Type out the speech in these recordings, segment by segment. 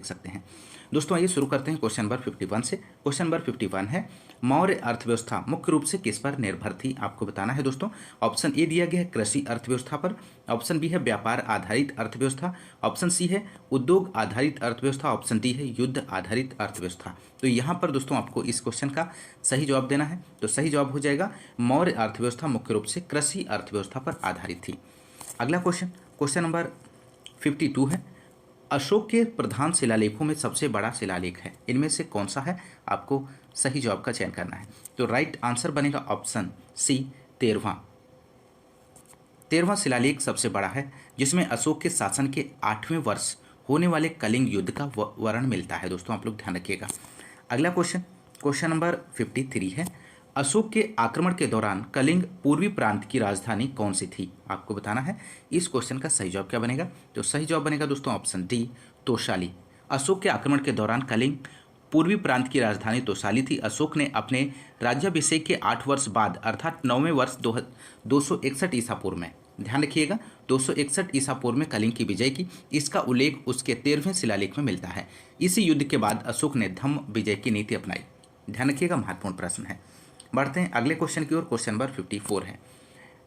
देख सकते हैं। दोस्तों आइए शुरू करते हैं क्वेश्चन नंबर 51 से। क्वेश्चन नंबर 51 है मौर्य अर्थव्यवस्था मुख्य रूप से किस पर निर्भर थी, आपको बताना है दोस्तों। ऑप्शन ए दिया गया है कृषि अर्थव्यवस्था पर, ऑप्शन बी है व्यापार आधारित अर्थव्यवस्था, ऑप्शन सी है उद्योग आधारित अर्थव्यवस्था, ऑप्शन डी है युद्ध आधारित अर्थव्यवस्था। तो यहाँ पर दोस्तों आपको इस क्वेश्चन का सही जवाब देना है। तो सही जवाब हो जाएगा मौर्य अर्थव्यवस्था मुख्य रूप से कृषि अर्थव्यवस्था पर आधारित थी। अगला क्वेश्चन, क्वेश्चन नंबर 52 है अशोक के प्रधान शिलालेखों में सबसे बड़ा शिलालेख है, इनमें से कौन सा है, आपको सही जवाब का चयन करना है। तो राइट आंसर बनेगा ऑप्शन सी 13वां शिलालेख सबसे बड़ा है, जिसमें अशोक के शासन के 8वें वर्ष होने वाले कलिंग युद्ध का वर्णन मिलता है। दोस्तों आप लोग ध्यान रखिएगा। अगला क्वेश्चन, क्वेश्चन नंबर 53 है अशोक के आक्रमण के दौरान कलिंग पूर्वी प्रांत की राजधानी कौन सी थी, आपको बताना है। इस क्वेश्चन का सही जवाब क्या बनेगा, तो सही जवाब बनेगा दोस्तों ऑप्शन डी तोशाली। अशोक के आक्रमण के दौरान कलिंग पूर्वी प्रांत की राजधानी तोशाली थी। अशोक ने अपने राज्याभिषेक के 8 वर्ष बाद अर्थात 9वें वर्ष 261 ईसा पूर्व में, ध्यान रखिएगा 261 ईसा पूर्व में कलिंग की विजय की। इसका उल्लेख उसके 13वें शिलालेख में मिलता है। इसी युद्ध के बाद अशोक ने धम्म विजय की नीति अपनाई। ध्यान रखिएगा, महत्वपूर्ण प्रश्न है। बढ़ते हैं अगले क्वेश्चन की ओर। क्वेश्चन नंबर 54 है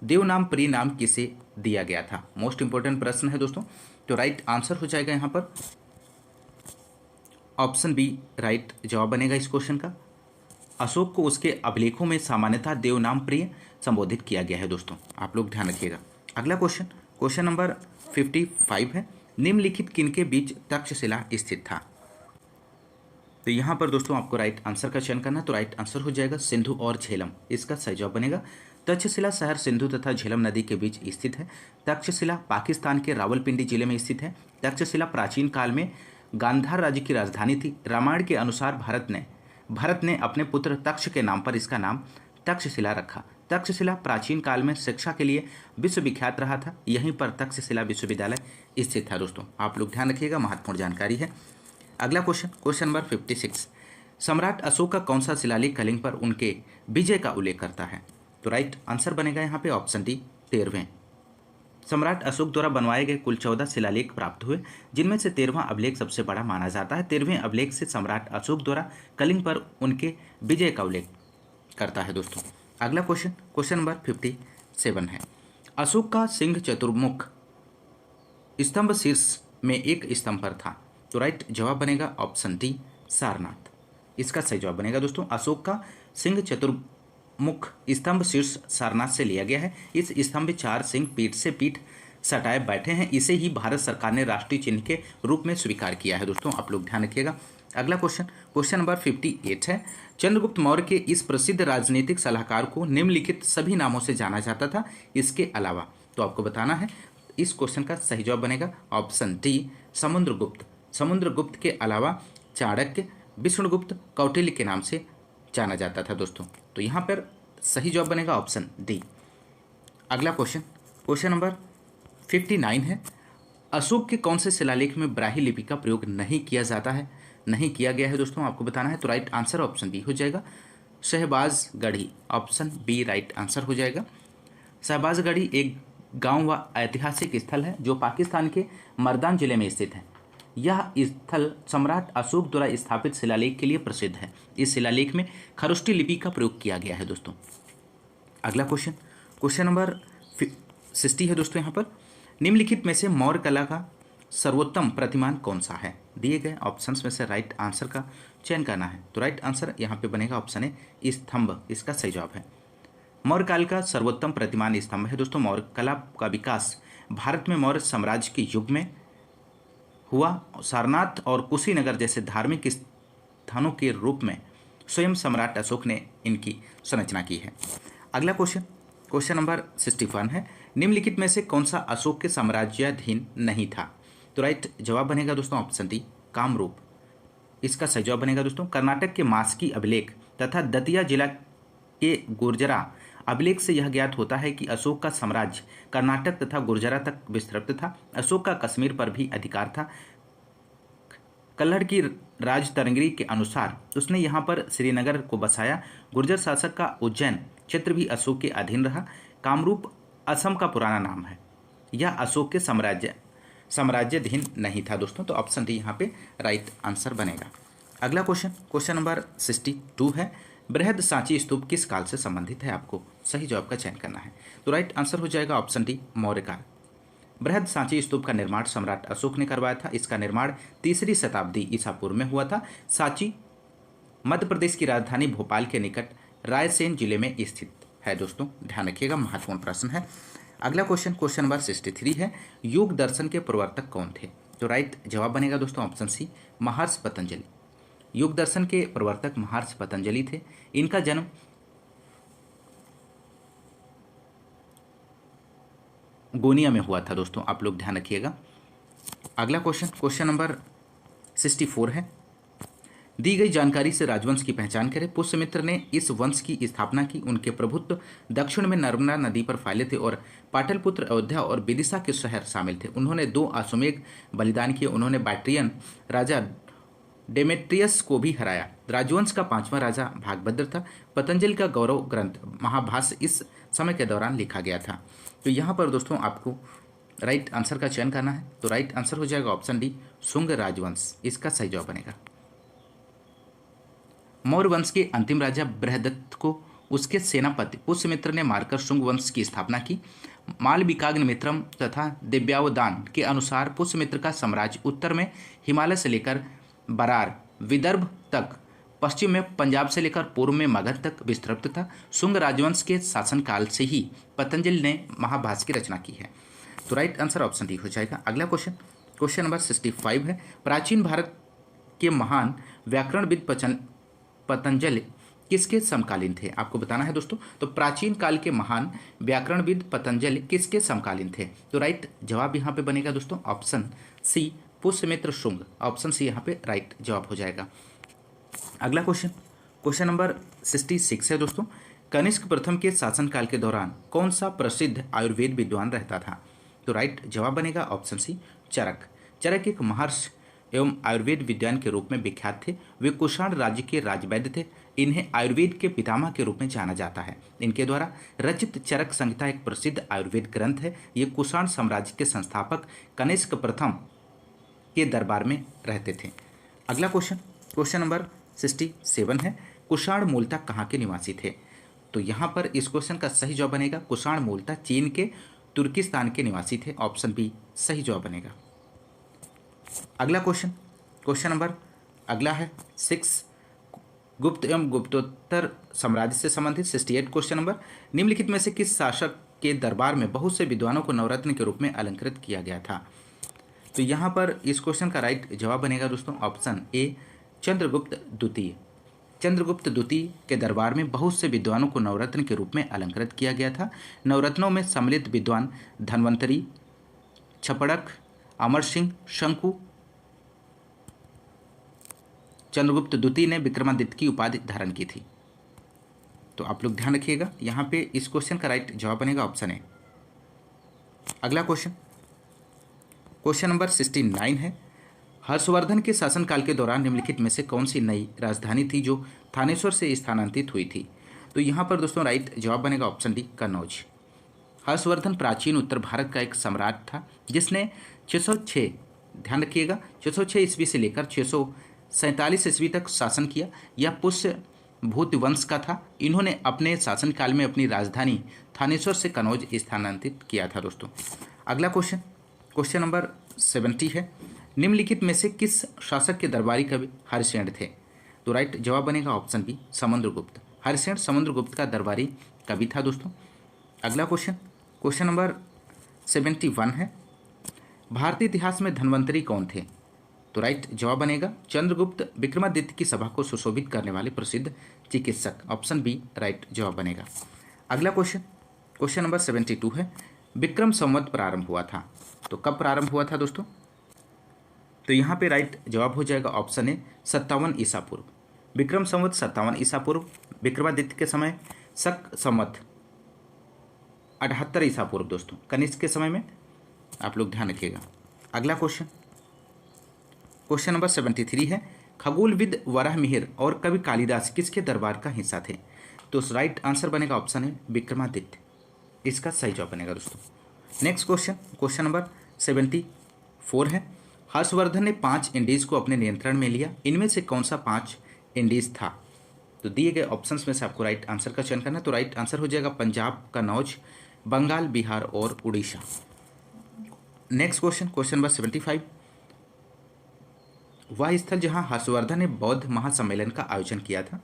देवनाम प्रिय नाम किसे दिया गया था, मोस्ट इंपोर्टेंट प्रश्न है दोस्तों। तो राइट आंसर हो जाएगा यहाँ पर ऑप्शन बी राइट जवाब बनेगा इस क्वेश्चन का। अशोक को उसके अभिलेखों में सामान्यतः देवनाम प्रिय संबोधित किया गया है। दोस्तों आप लोग ध्यान रखिएगा। अगला क्वेश्चन, क्वेश्चन नंबर 55 है निम्नलिखित किनके बीच तक्षशिला स्थित था। तो यहाँ पर दोस्तों आपको राइट आंसर का चयन करना है। तो राइट आंसर हो जाएगा सिंधु और झेलम, इसका सही जवाब बनेगा। तक्षशिला शहर सिंधु तथा झेलम नदी के बीच स्थित है। तक्षशिला पाकिस्तान के रावलपिंडी जिले में स्थित है। तक्षशिला प्राचीन काल में गांधार राज्य की राजधानी थी। रामायण के अनुसार भरत ने अपने पुत्र तक्ष के नाम पर इसका नाम तक्षशिला रखा। तक्षशिला प्राचीन काल में शिक्षा के लिए विश्वविख्यात रहा था। यहीं पर तक्षशिला विश्वविद्यालय स्थित था। दोस्तों आप लोग ध्यान रखिएगा, महत्वपूर्ण जानकारी है। अगला क्वेश्चन, क्वेश्चन नंबर 56 सम्राट अशोक का कौन सा शिलालेख कलिंग पर उनके विजय का उल्लेख करता है। तो राइट आंसर बनेगा यहाँ पे ऑप्शन डी 13वें। सम्राट अशोक द्वारा बनवाए गए कुल 14 शिलालेख प्राप्त हुए, जिनमें से 13वां अभिलेख सबसे बड़ा माना जाता है। 13वें अभिलेख से सम्राट अशोक द्वारा कलिंग पर उनके विजय का उल्लेख करता है। दोस्तों अगला क्वेश्चन, क्वेश्चन नंबर 57 है अशोक का सिंह चतुर्मुख स्तंभ शीर्ष में एक स्तंभ पर था। तो राइट जवाब बनेगा ऑप्शन डी सारनाथ, इसका सही जवाब बनेगा। दोस्तों अशोक का सिंह चतुर्मुख स्तंभ शीर्ष सारनाथ से लिया गया है। इस स्तंभ में 4 सिंह पीठ से पीठ सटाए बैठे हैं। इसे ही भारत सरकार ने राष्ट्रीय चिन्ह के रूप में स्वीकार किया है। दोस्तों आप लोग ध्यान रखिएगा। अगला क्वेश्चन, क्वेश्चन नंबर 58 है चंद्रगुप्त मौर्य के इस प्रसिद्ध राजनीतिक सलाहकार को निम्नलिखित सभी नामों से जाना जाता था इसके अलावा। तो आपको बताना है। इस क्वेश्चन का सही जवाब बनेगा ऑप्शन डी समुद्रगुप्त। समुद्रगुप्त के अलावा चाणक्य, विष्णुगुप्त, कौटिल्य के नाम से जाना जाता था। दोस्तों तो यहाँ पर सही जवाब बनेगा ऑप्शन डी। अगला क्वेश्चन, क्वेश्चन नंबर 59 है अशोक के कौन से शिलालेख में ब्राह्मी लिपि का प्रयोग नहीं किया जाता है, नहीं किया गया है। दोस्तों आपको बताना है। तो राइट आंसर ऑप्शन बी हो जाएगा Shahbazgarhi, option B right answer हो जाएगा। शहबाजगढ़ी एक गांव व ऐतिहासिक स्थल है जो पाकिस्तान के मर्दान जिले में स्थित है। यह स्थल सम्राट अशोक द्वारा स्थापित शिलालेख के लिए प्रसिद्ध है। इस शिलालेख में खरोष्टी लिपि का प्रयोग किया गया है। दोस्तों अगला क्वेश्चन, क्वेश्चन नंबर 60 है दोस्तों। यहाँ पर निम्नलिखित में से मौर्य कला का सर्वोत्तम प्रतिमान कौन सा है, दिए गए ऑप्शंस में से राइट आंसर का चयन करना है। तो राइट आंसर यहाँ पे बनेगा ऑप्शन ए स्तंभ, इसका सही जवाब है। मौर्य काल का सर्वोत्तम प्रतिमान स्तंभ है। दोस्तों मौर्य कला का विकास भारत में मौर्य साम्राज्य के युग में हुआ। सारनाथ और कुशीनगर जैसे धार्मिक स्थानों के रूप में स्वयं सम्राट अशोक ने इनकी संरचना की है। अगला क्वेश्चन, क्वेश्चन नंबर 61 है निम्नलिखित में से कौन सा अशोक के साम्राज्याधीन नहीं था। तो राइट जवाब बनेगा दोस्तों ऑप्शन डी कामरूप, इसका सही जवाब बनेगा। दोस्तों कर्नाटक के मास्की अभिलेख तथा दतिया जिला के गुर्जरा अभिलेख से यह ज्ञात होता है कि अशोक का साम्राज्य कर्नाटक तथा गुर्जरा तक विस्तृत था। अशोक का कश्मीर पर भी अधिकार था। कल्हड़ की राजतरंगिणी के अनुसार उसने यहाँ पर श्रीनगर को बसाया। गुर्जर शासक का उज्जैन क्षेत्र भी अशोक के अधीन रहा। कामरूप असम का पुराना नाम है। यह अशोक के साम्राज्याधीन नहीं था दोस्तों। तो ऑप्शन डी यहाँ पे राइट आंसर बनेगा। अगला क्वेश्चन, क्वेश्चन नंबर 62 है, बृहद सांची स्तूप किस काल से संबंधित है? आपको सही जवाब का चयन करना है। तो राइट आंसर हो जाएगा ऑप्शन डी मौर्य काल। बृहद सांची स्तूप का निर्माण सम्राट अशोक ने करवाया था। इसका निर्माण 3री शताब्दी ईसा पूर्व में हुआ था। सांची मध्य प्रदेश की राजधानी भोपाल के निकट रायसेन जिले में स्थित है दोस्तों, ध्यान रखिएगा, महत्वपूर्ण प्रश्न है। अगला क्वेश्चन, क्वेश्चन नंबर 63 है, योग दर्शन के प्रवर्तक कौन थे? तो राइट जवाब बनेगा दोस्तों ऑप्शन सी महर्षि पतंजलि। योग दर्शन के प्रवर्तक महर्षि पतंजलि थे। इनका जन्म गोनिया में हुआ था दोस्तों, आप लोग ध्यान रखिएगा। अगला क्वेश्चन, क्वेश्चन नंबर 64 है, दी गई जानकारी से राजवंश की पहचान करें। पुष्यमित्र ने इस वंश की स्थापना की। उनके प्रभुत्व दक्षिण में नर्मदा नदी पर फैले थे और पाटलिपुत्र, अयोध्या और विदिशा के शहर शामिल थे। उन्होंने 2 अश्वमेध बलिदान किए। उन्होंने बैक्ट्रियन राजा डेमेट्रियस को भी हराया। राजवंश का 5वां राजा भागभद्र था। पतंजलि का गौरव ग्रंथ महाभाष्य इस समय के दौरान लिखा गया था। तो यहाँ पर दोस्तों आपको राइट आंसर का चयन करना है। तो राइट आंसर हो जाएगा ऑप्शन डी शुंग राजवंश, इसका सही जवाब बनेगा। मौर्य वंश के अंतिम राजा बृहदत्त को उसके सेनापति पुष्यमित्र ने मारकर शुंग वंश की स्थापना की। मालविकाग्नि मित्रम तथा दिव्यावदान के अनुसार पुष्यमित्र का साम्राज्य उत्तर में हिमालय से लेकर बरार विदर्भ तक, पश्चिम में पंजाब से लेकर पूर्व में मगध तक विस्तृत था। शुंग राजवंश के शासनकाल से ही पतंजलि ने महाभाष्य की रचना की है। तो राइट आंसर ऑप्शन डी हो जाएगा। अगला क्वेश्चन, क्वेश्चन नंबर 65 है, प्राचीन भारत के महान व्याकरणविद पतंजलि किसके समकालीन थे? आपको बताना है दोस्तों। तो प्राचीन काल के महान व्याकरणविद पतंजलि किसके समकालीन थे? तो राइट जवाब यहाँ पे बनेगा दोस्तों option C Pushyamitra Shunga. Option C यहाँ पे राइट जवाब हो जाएगा। अगला क्वेश्चन, क्वेश्चन नंबर 66 है दोस्तों, कनिष्क प्रथम के शासनकाल के दौरान कौन सा प्रसिद्ध आयुर्वेद विद्वान रहता था? तो राइट जवाब बनेगा ऑप्शन सी चरक। चरक एक महर्षि एवं आयुर्वेद विज्ञान के रूप में विख्यात थे। वे कुषाण राज्य के राजवैद्य थे। इन्हें आयुर्वेद के पितामह के रूप में जाना जाता है। इनके द्वारा रचित चरक संहिता एक प्रसिद्ध आयुर्वेद ग्रंथ है। ये कुषाण साम्राज्य के संस्थापक कनिष्क प्रथम के दरबार में रहते थे। अगला क्वेश्चन, क्वेश्चन नंबर 67 है, कुषाण मूलतः कहाँ के निवासी थे? तो यहाँ पर इस क्वेश्चन का सही जवाब बनेगा कुषाण मूलतः चीन के तुर्किस्तान के निवासी थे। ऑप्शन बी सही जवाब बनेगा। अगला क्वेश्चन, क्वेश्चन नंबर अगला है 6, गुप्त एवं गुप्तोत्तर साम्राज्य से संबंधित 68 क्वेश्चन नंबर, निम्नलिखित में से किस शासक के दरबार में बहुत से विद्वानों को नवरत्न के रूप में अलंकृत किया गया था? तो यहाँ पर इस क्वेश्चन का राइट जवाब बनेगा दोस्तों ऑप्शन ए चंद्रगुप्त द्वितीय। चंद्रगुप्त द्वितीय के दरबार में बहुत से विद्वानों को नवरत्न के रूप में अलंकृत किया गया था। नवरत्नों में सम्मिलित विद्वान धन्वंतरी, छपड़क, अमर सिंह, शंकु। चंद्रगुप्त द्वितीय ने विक्रमादित्य की उपाधि धारण की थी। तो आप लोग ध्यान रखिएगा, यहाँ पे इस क्वेश्चन का राइट जवाब बनेगा ऑप्शन ए। अगला क्वेश्चन, क्वेश्चन नंबर 69 है, हर्षवर्धन के शासनकाल के दौरान निम्नलिखित में से कौन सी नई राजधानी थी जो थानेश्वर से स्थानांतरित हुई थी? तो यहाँ पर दोस्तों राइट जवाब बनेगा ऑप्शन डी कन्नौज। हर्षवर्धन प्राचीन उत्तर भारत का एक सम्राट था जिसने 606, ध्यान रखिएगा, 606 ईस्वी से लेकर 647 ईस्वी तक शासन किया। यह पुष्य भूत वंश का था। इन्होंने अपने शासनकाल में अपनी राजधानी थानेश्वर से कन्नौज स्थानांतरित किया था दोस्तों। अगला क्वेश्चन, क्वेश्चन नंबर 70 है, निम्नलिखित में से किस शासक के दरबारी कवि हरिसेन थे? तो राइट जवाब बनेगा ऑप्शन बी समुद्रगुप्त। हरिसेन समुद्रगुप्त का दरबारी कवि था दोस्तों। अगला क्वेश्चन, क्वेश्चन नंबर 71 है, भारतीय इतिहास में धन्वंतरी कौन थे? तो राइट जवाब बनेगा चंद्रगुप्त विक्रमादित्य की सभा को सुशोभित करने वाले प्रसिद्ध चिकित्सक। ऑप्शन बी राइट जवाब बनेगा। अगला क्वेश्चन, क्वेश्चन नंबर 72 है, विक्रम संवत प्रारंभ हुआ था। तो कब प्रारंभ हुआ था दोस्तों? तो यहाँ पे राइट जवाब हो जाएगा ऑप्शन ए 57 ईसा पूर्व। विक्रम संवत 57 ईसा पूर्व विक्रमादित्य के समय, शक संवत 78 ईसा पूर्व दोस्तों कनिष्क के समय में। आप लोग ध्यान रखिएगा। अगला क्वेश्चन, क्वेश्चन नंबर 73 है, खगोलविद वराहमिहिर और कवि कालिदास किसके दरबार का हिस्सा थे? तो राइट आंसर बनेगा ऑप्शन है विक्रमादित्य, इसका सही जवाब बनेगा दोस्तों। नेक्स्ट क्वेश्चन, क्वेश्चन नंबर 74 4 है, हर्षवर्धन ने 5 इंडीज को अपने नियंत्रण में लिया, इनमें से कौन सा 5 इंडीज था? तो दिए गए ऑप्शंस में से आपको राइट आंसर का चयन करना है। तो राइट आंसर हो जाएगा पंजाब, कन्नौज, बंगाल, बिहार और Orissa. Next question, question number 75, वह स्थल जहां हर्षवर्धन ने बौद्ध महासम्मेलन का आयोजन किया था।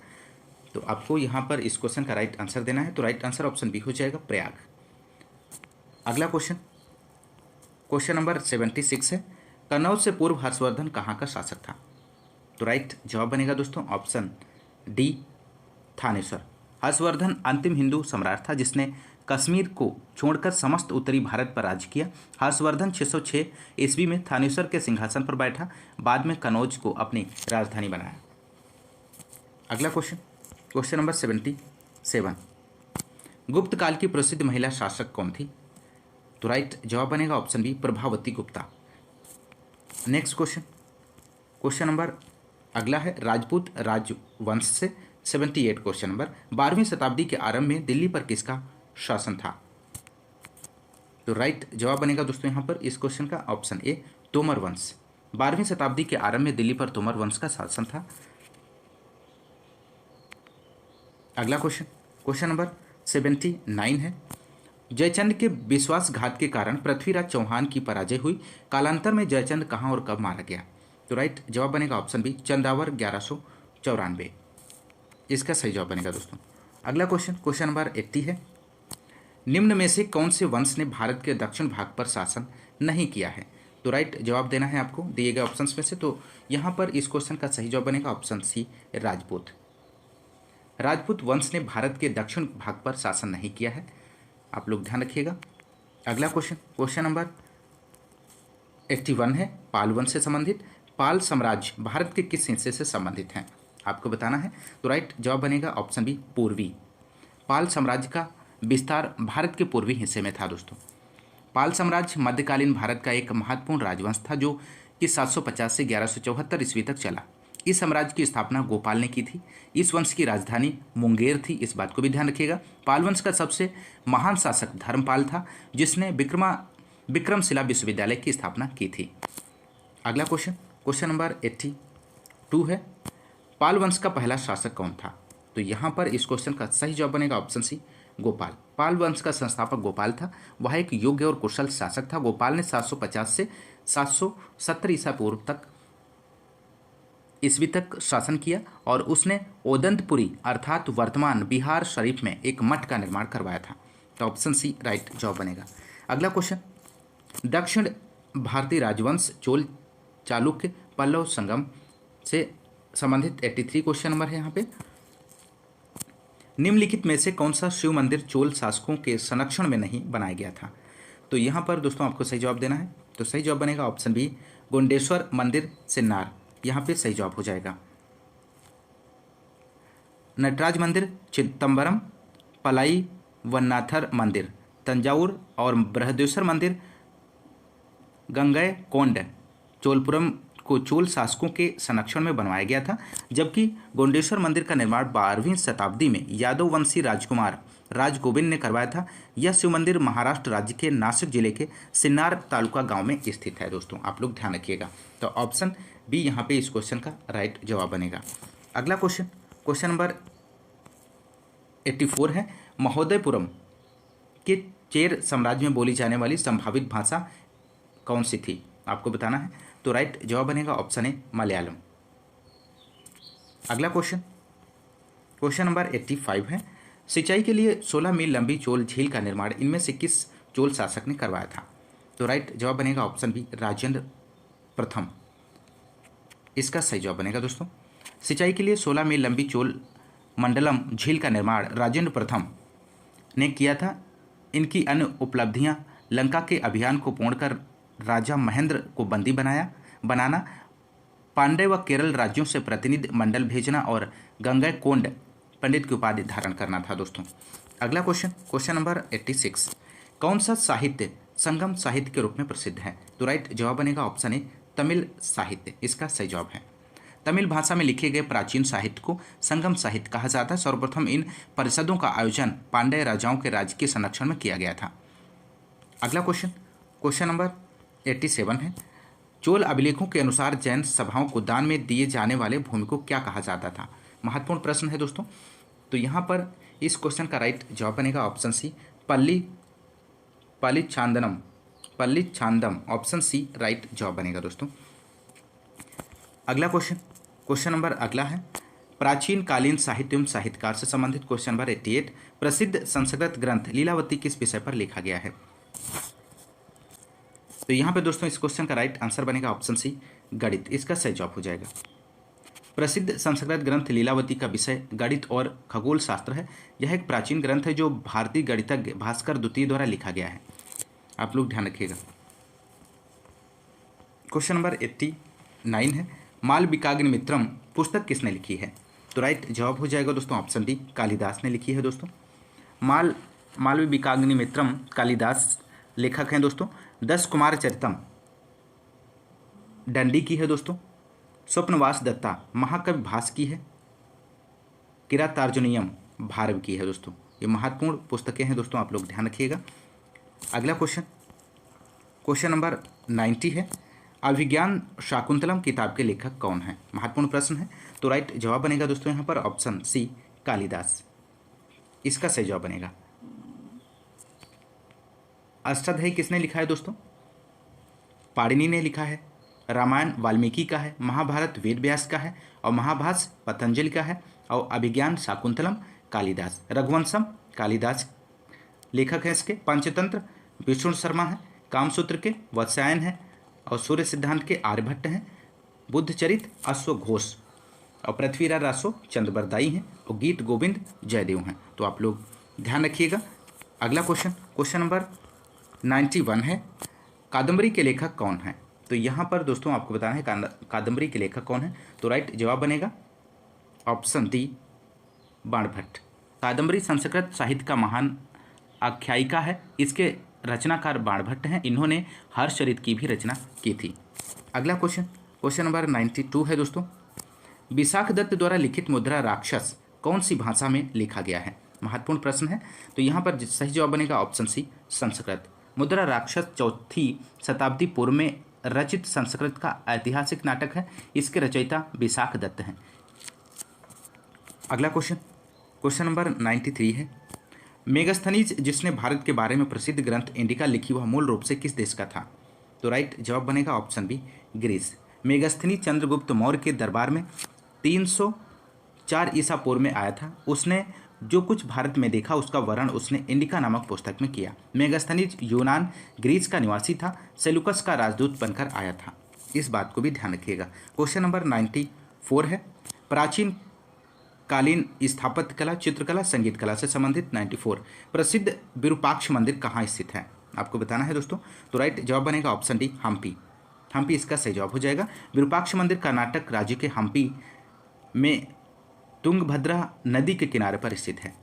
तो आपको यहां पर इस क्वेश्चन का राइट आंसर देना है। तो राइट आंसर ऑप्शन बी हो जाएगा प्रयाग। अगला क्वेश्चन, क्वेश्चन नंबर 76 है, कन्नौज से पूर्व हर्षवर्धन कहाँ का शासक था? तो राइट जवाब बनेगा दोस्तों ऑप्शन डी, थानेश्वर। हर्षवर्धन अंतिम हिंदू सम्राट था जिसने कश्मीर को छोड़कर समस्त उत्तरी भारत पर राज्य किया। हर्षवर्धन 606 ईस्वी में थानेश्वर के सिंहासन पर बैठा, बाद में कन्नौज को अपनी राजधानी बनाया। अगला क्वेश्चन, क्वेश्चन नंबर 77, गुप्त काल की प्रसिद्ध महिला शासक कौन थी? तो राइट जवाब बनेगा option B, Prabhavati Gupta. Next question, question number अगला है राजपूत राजवंश से 78 क्वेश्चन नंबर, 12वीं शताब्दी के आरंभ में दिल्ली पर किसका शासन था? तो राइट जवाब बनेगा दोस्तों यहां पर इस क्वेश्चन का ऑप्शन ए, तोमर वंश। 12वीं शताब्दी के आरंभ में दिल्ली पर तोमर वंश का शासन था। अगला क्वेश्चन, क्वेश्चन नंबर 79 है, जयचंद के विश्वासघात के कारण पृथ्वीराज चौहान की पराजय हुई, कालांतर में जयचंद कहां और कब मारा गया? तो राइट जवाब बनेगा ऑप्शन बी, चंदावर 1194। इसका सही जवाब बनेगा दोस्तों। अगला क्वेश्चन, क्वेश्चन नंबर 80 है, निम्न में से कौन से वंश ने भारत के दक्षिण भाग पर शासन नहीं किया है? तो राइट जवाब देना है आपको दिए गए ऑप्शंस में से। तो यहां पर इस क्वेश्चन का सही जवाब बनेगा ऑप्शन सी, राजपूत। राजपूत वंश ने भारत के दक्षिण भाग पर शासन नहीं किया है, आप लोग ध्यान रखिएगा। अगला क्वेश्चन, क्वेश्चन नंबर 81 है, पाल वंश से संबंधित। पाल साम्राज्य भारत के किस हिस्से से संबंधित हैं? आपको बताना है। तो राइट जवाब बनेगा ऑप्शन बी, पूर्वी। पाल साम्राज्य का विस्तार भारत के पूर्वी हिस्से में था दोस्तों। पाल साम्राज्य मध्यकालीन भारत का एक महत्वपूर्ण राजवंश था जो कि 750 से 1174 ईस्वी तक चला। इस साम्राज्य की स्थापना गोपाल ने की थी। इस वंश की राजधानी मुंगेर थी, इस बात को भी ध्यान रखिएगा। पाल वंश का सबसे महान शासक धर्मपाल था जिसने विक्रमशिला विश्वविद्यालय की स्थापना की थी। अगला क्वेश्चन, क्वेश्चन नंबर 82 है, पाल वंश का पहला शासक कौन था? तो यहाँ पर इस क्वेश्चन का सही जवाब बनेगा ऑप्शन सी, गोपाल। पाल वंश का संस्थापक गोपाल था, वह एक योग्य और कुशल शासक था। गोपाल ने 750 से 770 ईसा पूर्व तक ईस्वी तक शासन किया और उसने ओदंतपुरी अर्थात वर्तमान बिहार शरीफ में एक मठ का निर्माण करवाया था। तो ऑप्शन सी राइट जवाब बनेगा। अगला क्वेश्चन, दक्षिण भारतीय राजवंश चोल चालुक्य पल्लव संगम से संबंधित 83 क्वेश्चन नंबर है यहाँ पे। निम्नलिखित में से कौन सा शिव मंदिर चोल शासकों के संरक्षण में नहीं बनाया गया था? तो यहाँ पर दोस्तों आपको सही जवाब देना है। तो सही जवाब बनेगा ऑप्शन बी, गोंडेश्वर मंदिर सिन्नार, यहाँ पे सही जवाब हो जाएगा। नटराज मंदिर चिदम्बरम, पलाई वन्नाथर मंदिर तंजावुर और बृहदेश्वर मंदिर गंगैकोंड चोलपुरम को चोल शासकों के संरक्षण में बनवाया गया था, जबकि गोंडेश्वर मंदिर का निर्माण 12वीं शताब्दी में यादव वंशी राजकुमार राजगोविंद ने करवाया था। यह शिव मंदिर महाराष्ट्र राज्य के नासिक जिले के सिन्नार तालुका गांव में स्थित है दोस्तों, आप लोग ध्यान रखिएगा। तो ऑप्शन बी यहाँ पे इस क्वेश्चन का राइट जवाब बनेगा। अगला क्वेश्चन, क्वेश्चन नंबर 84 है, महोदयपुरम के चेर साम्राज्य में बोली जाने वाली संभावित भाषा कौन सी थी? आपको बताना है। तो राइट जवाब बनेगा ऑप्शन ए, मलयालम। अगला क्वेश्चन, क्वेश्चन नंबर 85 है, सिंचाई के लिए 16 मील लंबी चोल झील का निर्माण इनमें से किस चोल शासक ने करवाया था? तो राइट जवाब बनेगा ऑप्शन बी, राजेंद्र प्रथम। इसका सही जवाब बनेगा दोस्तों। सिंचाई के लिए 16 मील लंबी चोल मंडलम झील का निर्माण राजेंद्र प्रथम ने किया था। इनकी अन्य उपलब्धियां लंका के अभियान को पूर्ण कर राजा महेंद्र को बंदी बनाना, पांड्य व केरल राज्यों से प्रतिनिधि मंडल भेजना और गंगैकोंड पंडित की उपाधि धारण करना था दोस्तों। अगला क्वेश्चन, क्वेश्चन नंबर 86, कौन सा साहित्य संगम साहित्य के रूप में प्रसिद्ध है? तो राइट जवाब बनेगा ऑप्शन ए, तमिल साहित्य। इसका सही जवाब है। तमिल भाषा में लिखे गए प्राचीन साहित्य को संगम साहित्य कहा जाता है। सर्वप्रथम इन परिषदों का आयोजन पांड्य राजाओं के राज्य के संरक्षण में किया गया था। अगला क्वेश्चन, क्वेश्चन नंबर 87 है, चोल अभिलेखों के अनुसार जैन सभाओं को दान में दिए जाने वाले भूमि को क्या कहा जाता था? महत्वपूर्ण प्रश्न है दोस्तों। तो यहाँ पर इस क्वेश्चन का राइट जवाब बनेगा ऑप्शन सी, पल्ली पल्लीचांदनम पल्लीचांदम। ऑप्शन सी राइट जवाब बनेगा दोस्तों। अगला क्वेश्चन नंबर अगला है प्राचीन कालीन साहित्य एवं साहित्यकार से संबंधित। क्वेश्चन नंबर 88, प्रसिद्ध संस्कृत ग्रंथ लीलावती किस विषय पर लिखा गया है? तो यहाँ पे दोस्तों इस क्वेश्चन का राइट आंसर बनेगा ऑप्शन सी, गणित। इसका सही जवाब हो जाएगा। प्रसिद्ध संस्कृत ग्रंथ लीलावती का विषय गणित और खगोल शास्त्र है। यह एक प्राचीन ग्रंथ है जो भारतीय गणितज्ञ भास्कर द्वितीय द्वारा लिखा गया है। आप लोग ध्यान रखिएगा। क्वेश्चन नंबर 89 है मालविकाग्निमित्रम पुस्तक किसने लिखी है? तो राइट जवाब हो जाएगा दोस्तों ऑप्शन डी, कालिदास ने लिखी है दोस्तों। मालविकाग्निमित्रम कालिदास लेखक हैं दोस्तों। 10 कुमार चरितम डंडी की है दोस्तों। स्वप्नवास दत्ता महाकवि भास की है। किरातार्जुनीयम भारव की है दोस्तों। ये महत्वपूर्ण पुस्तकें हैं दोस्तों, आप लोग ध्यान रखिएगा। अगला क्वेश्चन नंबर 90 है अभिज्ञान शाकुंतलम किताब के लेखक कौन है? महत्वपूर्ण प्रश्न है। तो राइट जवाब बनेगा दोस्तों यहाँ पर ऑप्शन सी, कालिदास। इसका सही जवाब बनेगा। अष्टाध्यायी किसने लिखा है दोस्तों? पाणिनि ने लिखा है। रामायण वाल्मीकि का है। महाभारत वेद व्यास का है और महाभाष्य पतंजलि का है और अभिज्ञान शाकुंतलम कालिदास। रघुवंशम कालिदास लेखक है इसके। पंचतंत्र विष्णु शर्मा है। कामसूत्र के वत्सायन है और सूर्य सिद्धांत के आर्यभट्ट हैं। बुद्धचरित अश्वघोष और पृथ्वीराज रासो चंद्रबरदाई हैं और गीत गोविंद जयदेव हैं। तो आप लोग ध्यान रखिएगा। अगला क्वेश्चन नंबर 91 है कादम्बरी के लेखक कौन है? तो यहाँ पर दोस्तों आपको बताना है कादम्बरी के लेखक कौन है। तो राइट जवाब बनेगा ऑप्शन डी, बाणभट्ट। कादम्बरी संस्कृत साहित्य का महान आख्यायिका है। इसके रचनाकार बाणभट्ट हैं। इन्होंने हर्षचरित की भी रचना की थी। अगला क्वेश्चन नंबर 92 है दोस्तों विशाख दत्त द्वारा लिखित मुद्रा राक्षस कौन सी भाषा में लिखा गया है? महत्वपूर्ण प्रश्न है। तो यहाँ पर सही जवाब बनेगा ऑप्शन सी, संस्कृत। मुद्रा राक्षस 4वीं शताब्दी पूर्व में रचित संस्कृत का ऐतिहासिक नाटक है। इसके रचयिता विशाख दत्त हैं। अगला क्वेश्चन नंबर 93 है मेगास्थनीज जिसने भारत के बारे में प्रसिद्ध ग्रंथ इंडिका लिखी वह मूल रूप से किस देश का था? तो राइट जवाब बनेगा option B, Greece. Megasthenes Chandragupta Maurya के दरबार में 304 ईसा पूर्व में आया था। उसने जो कुछ भारत में देखा उसका वर्णन उसने इंडिका नामक पुस्तक में किया। मेगास्थनीज यूनान ग्रीस का निवासी था। सेलुकस का राजदूत बनकर आया था। इस बात को भी ध्यान रखिएगा। क्वेश्चन नंबर 94 है प्राचीन कालीन स्थापत्य कला चित्रकला संगीत कला से संबंधित। 94 प्रसिद्ध विरूपाक्ष मंदिर कहाँ स्थित है? आपको बताना है दोस्तों। तो राइट जवाब बनेगा ऑप्शन डी, हम्पी। हम्पी इसका सही जवाब हो जाएगा। विरूपाक्ष मंदिर कर्नाटक राज्य के हम्पी में तुंगभद्रा नदी के किनारे पर स्थित है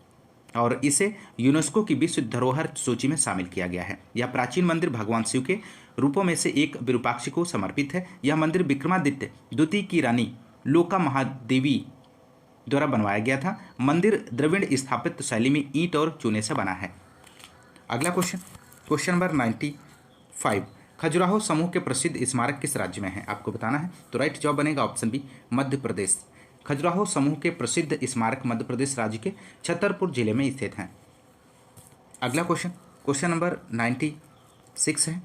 और इसे यूनेस्को की विश्व धरोहर सूची में शामिल किया गया है। यह प्राचीन मंदिर भगवान शिव के रूपों में से एक विरूपाक्ष को समर्पित है। यह मंदिर विक्रमादित्य द्वितीय की रानी लोका महादेवी द्वारा बनवाया गया था। मंदिर द्रविड़ स्थापत्य शैली में ईंट और चूने से बना है। अगला क्वेश्चन नंबर 95 खजुराहो समूह के प्रसिद्ध स्मारक किस राज्य में है? आपको बताना है। तो राइट जवाब बनेगा ऑप्शन बी, मध्य प्रदेश। खजुराहो समूह के प्रसिद्ध स्मारक मध्य प्रदेश राज्य के छतरपुर जिले में स्थित हैं। अगला क्वेश्चन नंबर 96 है।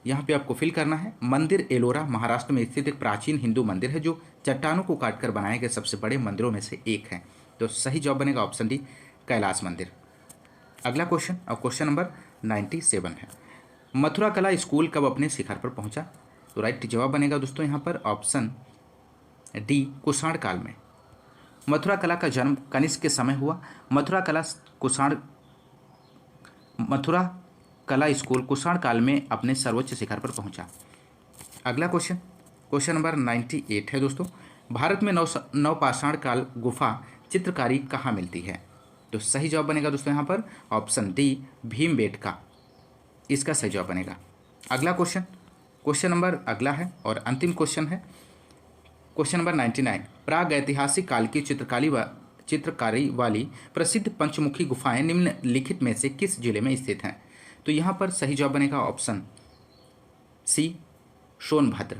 यहाँ पे आपको फिल करना है। मंदिर एलोरा महाराष्ट्र में स्थित एक प्राचीन हिंदू मंदिर है जो चट्टानों को काटकर बनाए गए सबसे बड़े मंदिरों में से एक है। तो सही जवाब बनेगा ऑप्शन डी, कैलाश मंदिर। अगला क्वेश्चन नंबर 97 है मथुरा कला स्कूल कब अपने शिखर पर पहुंचा? तो राइट जवाब बनेगा दोस्तों यहाँ पर ऑप्शन डी, कुषाण काल में। मथुरा कला का जन्म कनिष्क के समय हुआ। मथुरा कला स्कूल कुषाण काल में अपने सर्वोच्च शिखर पर पहुंचा। अगला क्वेश्चन नंबर 98 है दोस्तों भारत में नवपाषाण काल गुफा चित्रकारी कहाँ मिलती है? तो सही जवाब बनेगा दोस्तों यहाँ पर ऑप्शन डी, भीमबेटका। इसका सही जवाब बनेगा। अगला क्वेश्चन नंबर अगला है और अंतिम क्वेश्चन है क्वेश्चन नंबर 99 प्राग ऐतिहासिक काल की चित्रकारी वाली प्रसिद्ध पंचमुखी गुफाएं निम्नलिखित में से किस जिले में स्थित हैं? तो यहाँ पर सही जवाब बनेगा ऑप्शन सी, सोनभद्र।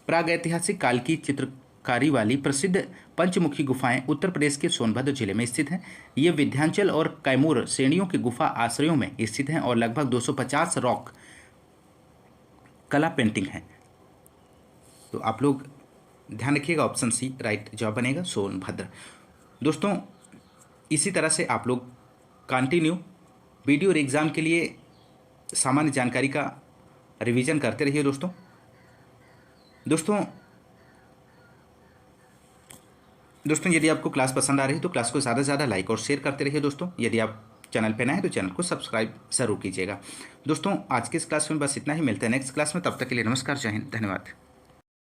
प्रागैतिहासिक काल की चित्रकारी वाली प्रसिद्ध पंचमुखी गुफाएं उत्तर प्रदेश के सोनभद्र जिले में स्थित हैं। ये विंध्याचल और कैमूर श्रेणियों के गुफा आश्रयों में स्थित हैं और लगभग 250 रॉक कला पेंटिंग हैं। तो आप लोग ध्यान रखिएगा, ऑप्शन सी राइट जवाब बनेगा, सोनभद्र। दोस्तों इसी तरह से आप लोग कंटिन्यू वीडियो और एग्ज़ाम के लिए सामान्य जानकारी का रिवीजन करते रहिए दोस्तों। दोस्तों यदि आपको क्लास पसंद आ रही है तो क्लास को ज़्यादा से ज़्यादा लाइक और शेयर करते रहिए दोस्तों। यदि आप चैनल पे नए हैं तो चैनल को सब्सक्राइब ज़रूर कीजिएगा। दोस्तों आज की इस क्लास में बस इतना ही, मिलते हैं नेक्स्ट क्लास में, तब तक के लिए नमस्कार, जय हिंद, धन्यवाद।